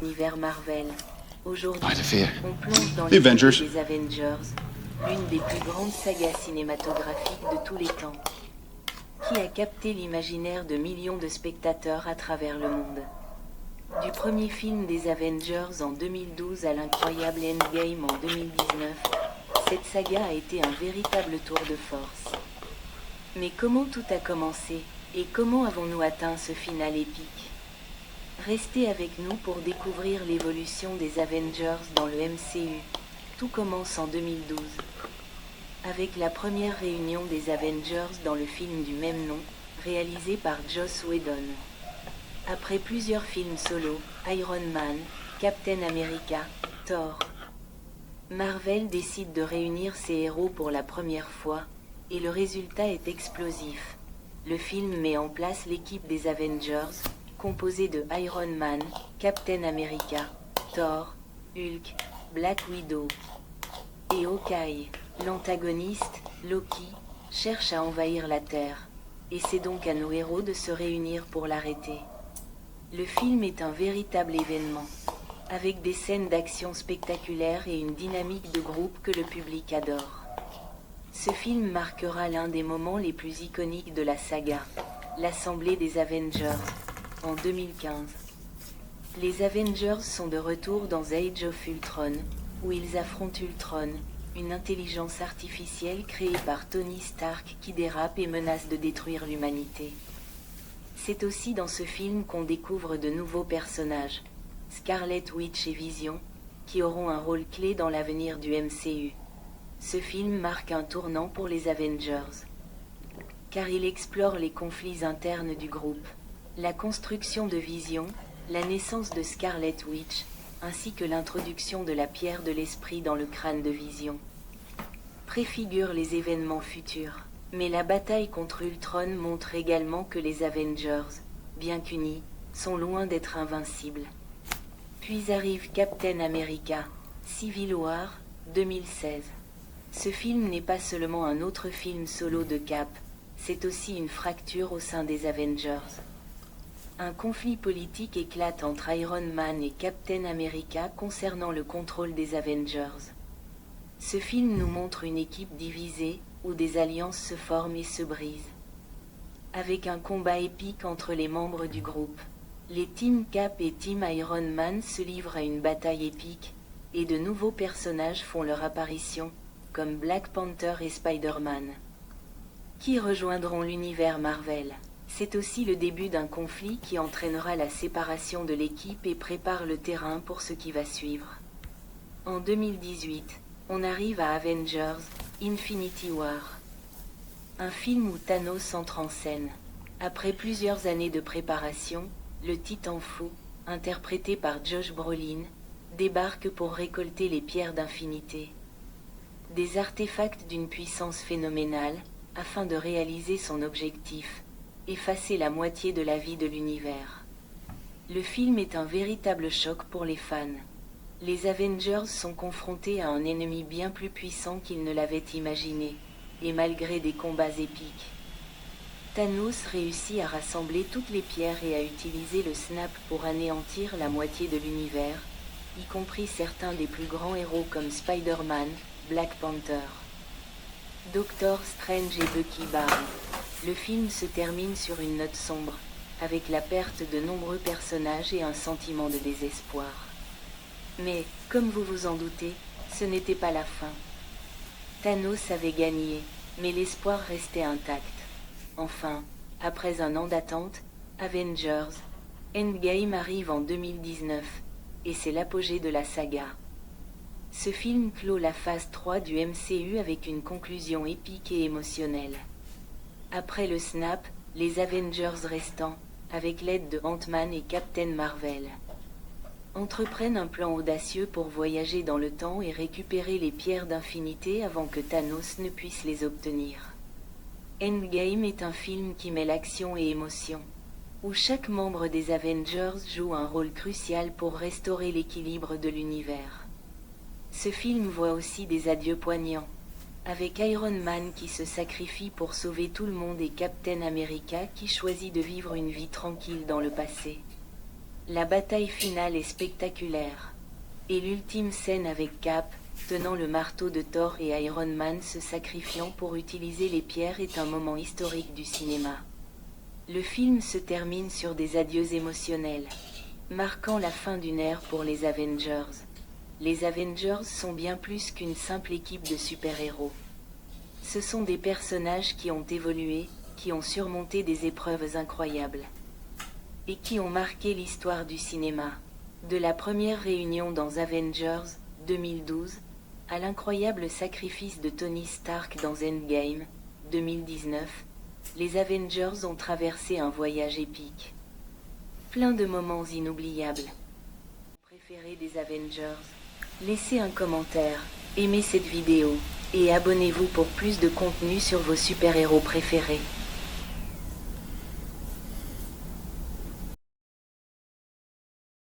l'univers Marvel. Aujourd'hui, By the fear. on plonge dans The les Avengers. des Avengers, l'une des plus grandes sagas cinématographiques de tous les temps, qui a capté l'imaginaire de millions de spectateurs à travers le monde. Du premier film des Avengers en 2012 à l'incroyable Endgame en 2019, cette saga a été un véritable tour de force. Mais comment tout a commencé, et comment avons-nous atteint ce final épique? Restez avec nous pour découvrir l'évolution des Avengers dans le MCU. Tout commence en 2012, avec la première réunion des Avengers dans le film du même nom, réalisé par Joss Whedon. Après plusieurs films solo, Iron Man, Captain America, Thor, Marvel décide de réunir ses héros pour la première fois, et le résultat est explosif. Le film met en place l'équipe des Avengers, composée de Iron Man, Captain America, Thor, Hulk, Black Widow et Hawkeye. L'antagoniste, Loki, cherche à envahir la Terre, et c'est donc à nos héros de se réunir pour l'arrêter. Le film est un véritable événement, avec des scènes d'action spectaculaires et une dynamique de groupe que le public adore. Ce film marquera l'un des moments les plus iconiques de la saga, l'Assemblée des Avengers, en 2015. Les Avengers sont de retour dans Age of Ultron, où ils affrontent Ultron, une intelligence artificielle créée par Tony Stark qui dérape et menace de détruire l'humanité. C'est aussi dans ce film qu'on découvre de nouveaux personnages, Scarlet Witch et Vision, qui auront un rôle clé dans l'avenir du MCU. Ce film marque un tournant pour les Avengers, car il explore les conflits internes du groupe, la construction de Vision, la naissance de Scarlet Witch, ainsi que l'introduction de la pierre de l'esprit dans le crâne de Vision. Préfigure les événements futurs. Mais la bataille contre Ultron montre également que les Avengers, bien qu'unis, sont loin d'être invincibles. Puis arrive Captain America, Civil War, 2016. Ce film n'est pas seulement un autre film solo de Cap, c'est aussi une fracture au sein des Avengers. Un conflit politique éclate entre Iron Man et Captain America concernant le contrôle des Avengers. Ce film nous montre une équipe divisée, où des alliances se forment et se brisent. Avec un combat épique entre les membres du groupe, les Team Cap et Team Iron Man se livrent à une bataille épique, et de nouveaux personnages font leur apparition, comme Black Panther et Spider-Man, qui rejoindront l'univers Marvel. C'est aussi le début d'un conflit qui entraînera la séparation de l'équipe et prépare le terrain pour ce qui va suivre. En 2018, on arrive à Avengers, Infinity War. Un film où Thanos entre en scène. Après plusieurs années de préparation, le Titan fou, interprété par Josh Brolin, débarque pour récolter les pierres d'infinité. Des artefacts d'une puissance phénoménale, afin de réaliser son objectif, effacer la moitié de la vie de l'univers. Le film est un véritable choc pour les fans. Les Avengers sont confrontés à un ennemi bien plus puissant qu'ils ne l'avaient imaginé, et malgré des combats épiques, Thanos réussit à rassembler toutes les pierres et à utiliser le snap pour anéantir la moitié de l'univers, y compris certains des plus grands héros comme Spider-Man, Black Panther, Doctor Strange et Bucky Barnes. Le film se termine sur une note sombre, avec la perte de nombreux personnages et un sentiment de désespoir. Mais, comme vous vous en doutez, ce n'était pas la fin. Thanos avait gagné, mais l'espoir restait intact. Enfin, après un an d'attente, Avengers, Endgame arrive en 2019, et c'est l'apogée de la saga. Ce film clôt la phase 3 du MCU avec une conclusion épique et émotionnelle. Après le snap, les Avengers restants, avec l'aide de Ant-Man et Captain Marvel, entreprennent un plan audacieux pour voyager dans le temps et récupérer les pierres d'infinité avant que Thanos ne puisse les obtenir. Endgame est un film qui mêle action et émotion, où chaque membre des Avengers joue un rôle crucial pour restaurer l'équilibre de l'univers. Ce film voit aussi des adieux poignants, avec Iron Man qui se sacrifie pour sauver tout le monde et Captain America qui choisit de vivre une vie tranquille dans le passé. La bataille finale est spectaculaire. Et l'ultime scène avec Cap, tenant le marteau de Thor et Iron Man se sacrifiant pour utiliser les pierres est un moment historique du cinéma. Le film se termine sur des adieux émotionnels, marquant la fin d'une ère pour les Avengers. Les Avengers sont bien plus qu'une simple équipe de super-héros. Ce sont des personnages qui ont évolué, qui ont surmonté des épreuves incroyables, et qui ont marqué l'histoire du cinéma. De la première réunion dans Avengers, 2012, à l'incroyable sacrifice de Tony Stark dans Endgame, 2019, les Avengers ont traversé un voyage épique. Plein de moments inoubliables. Préféré des Avengers? Laissez un commentaire, aimez cette vidéo, et abonnez-vous pour plus de contenu sur vos super-héros préférés.